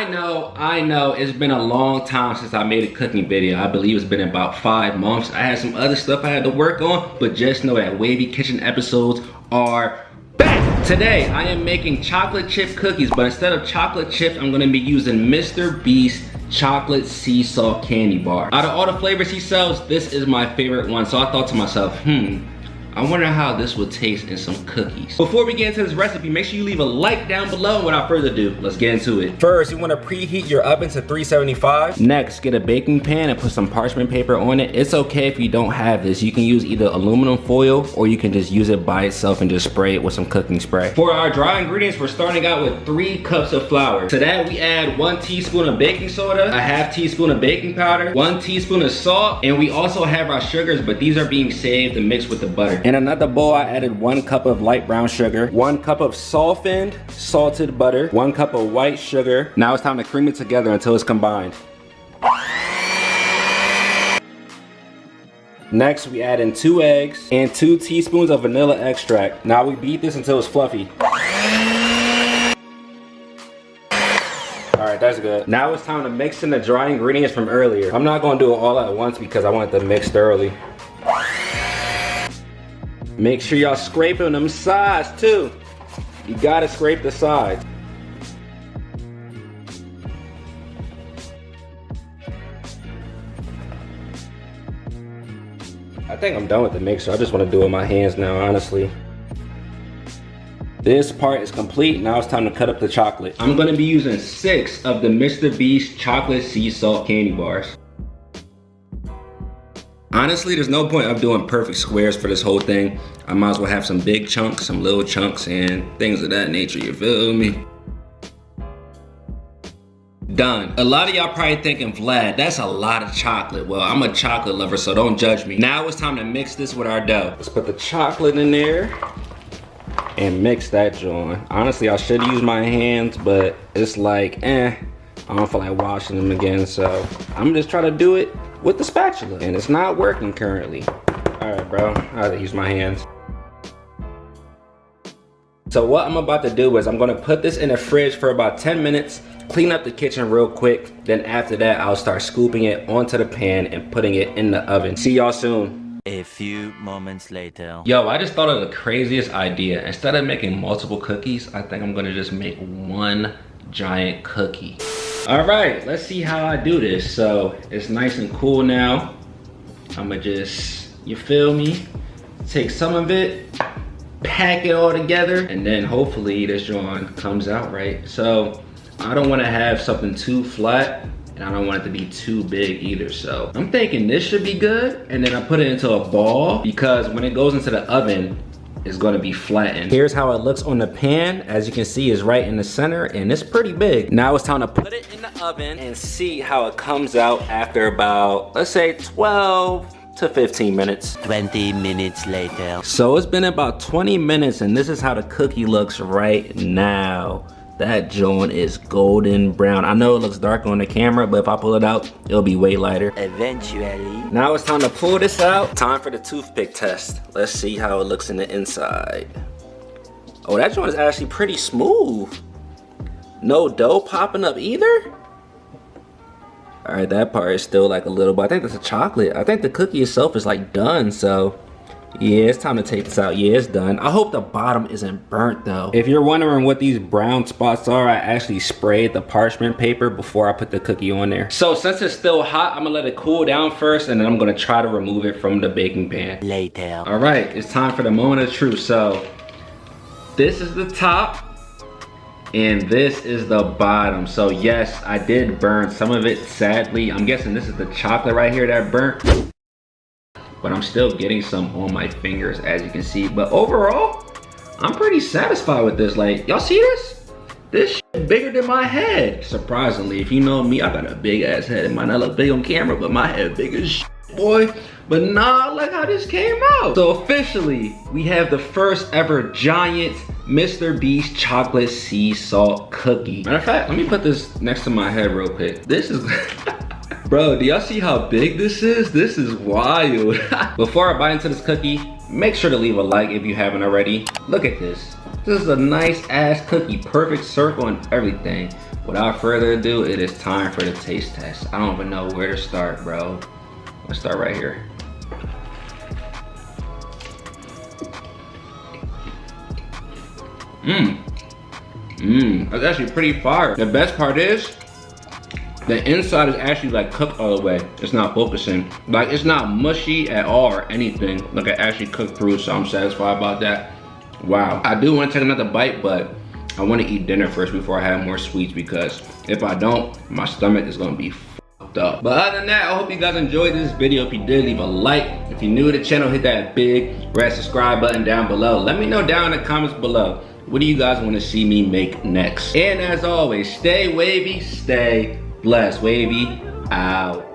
I know, it's been a long time since I made a cooking video. I believe it's been about 5 months. I had some other stuff I had to work on, but just know that Wavy Kitchen episodes are back. Today, I am making chocolate chip cookies, but instead of chocolate chips, I'm gonna be using MrBeast chocolate sea salt candy bar. Out of all the flavors he sells, this is my favorite one. So I thought to myself, I wonder how this would taste in some cookies. Before we get into this recipe, make sure you leave a like down below. And without further ado, let's get into it. First, you wanna preheat your oven to 375. Next, get a baking pan and put some parchment paper on it. It's okay if you don't have this. You can use either aluminum foil or you can just use it by itself and just spray it with some cooking spray. For our dry ingredients, we're starting out with 3 cups of flour. To that, we add 1 teaspoon of baking soda, a ½ teaspoon of baking powder, 1 teaspoon of salt, and we also have our sugars, but these are being saved and mixed with the butter. In another bowl, I added 1 cup of light brown sugar, 1 cup of softened salted butter, 1 cup of white sugar. Now it's time to cream it together until it's combined. Next, we add in 2 eggs and 2 teaspoons of vanilla extract. Now we beat this until it's fluffy. Alright, that's good. Now it's time to mix in the dry ingredients from earlier. I'm not gonna do it all at once because I want it to mix thoroughly. Make sure y'all scraping them sides too. You gotta scrape the sides. I think I'm done with the mixer. I just want to do it with my hands now, honestly. This part is complete. Now it's time to cut up the chocolate. I'm gonna be using 6 of the MrBeast chocolate sea salt candy bars. Honestly, there's no point of doing perfect squares for this whole thing. I might as well have some big chunks, some little chunks, and things of that nature, you feel me? Done. A lot of y'all probably thinking, Vlad, that's a lot of chocolate. Well, I'm a chocolate lover, so don't judge me. Now it's time to mix this with our dough. Let's put the chocolate in there and mix that joint. Honestly, I should use my hands, but it's like, I don't feel like washing them again, so I'm just trying to do it with the spatula, and it's not working currently. All right, bro, I have to use my hands. So what I'm about to do is I'm gonna put this in the fridge for about 10 minutes, clean up the kitchen real quick. Then after that, I'll start scooping it onto the pan and putting it in the oven. See y'all soon. A few moments later. Yo, I just thought of the craziest idea. Instead of making multiple cookies, I think I'm gonna just make 1 giant cookie. All right, let's see how I do this. So it's nice and cool now. I'ma just, you feel me? Take some of it, pack it all together, and then hopefully this joint comes out right. So I don't wanna have something too flat, and I don't want it to be too big either. So I'm thinking this should be good, and then I put it into a ball because when it goes into the oven, it's gonna be flattened. Here's how it looks on the pan. As you can see, it's right in the center and it's pretty big. Now it's time to put it in the oven and see how it comes out after about, let's say 12 to 15 minutes. 20 minutes later. So it's been about 20 minutes and this is how the cookie looks right now. That joint is golden brown. I know it looks dark on the camera, but if I pull it out, it'll be way lighter. Eventually. Now it's time to pull this out. Time for the toothpick test. Let's see how it looks in the inside. Oh, that joint is actually pretty smooth. No dough popping up either. All right, that part is still like a little, but I think that's a chocolate. I think the cookie itself is like done, so. Yeah, it's time to take this out. Yeah, it's done. I hope the bottom isn't burnt though. If you're wondering what these brown spots are, I actually sprayed the parchment paper before I put the cookie on there. So since it's still hot, I'm gonna let it cool down first and then I'm gonna try to remove it from the baking pan. Later. All right, it's time for the moment of truth. So this is the top and this is the bottom. So yes, I did burn some of it, sadly. I'm guessing this is the chocolate right here that burnt. But I'm still getting some on my fingers, as you can see. But overall, I'm pretty satisfied with this. Like, y'all see this? This shit bigger than my head. Surprisingly, if you know me, I got a big ass head. It might not look big on camera, but my head big as shit, boy. But nah, look how this came out. So officially, we have the first ever giant MrBeast chocolate sea salt cookie. Matter of fact, let me put this next to my head real quick. This is, bro, do y'all see how big this is? This is wild. Before I bite into this cookie, make sure to leave a like if you haven't already. Look at this. This is a nice ass cookie, perfect circle and everything. without further ado, it is time for the taste test. I don't even know where to start, bro. Let's start right here. That's actually pretty fire. The best part is, the inside is actually like cooked all the way. It's not focusing. Like it's not mushy at all or anything. Like it actually cooked through, so I'm satisfied about that. Wow. I do want to take another bite, but I want to eat dinner first before I have more sweets, because if I don't, my stomach is gonna be fucked up. But other than that, I hope you guys enjoyed this video. If you did, leave a like. If you're new to the channel, hit that big red subscribe button down below. Let me know down in the comments below, what do you guys want to see me make next? And as always, stay wavy, stay blessed. Wavy out.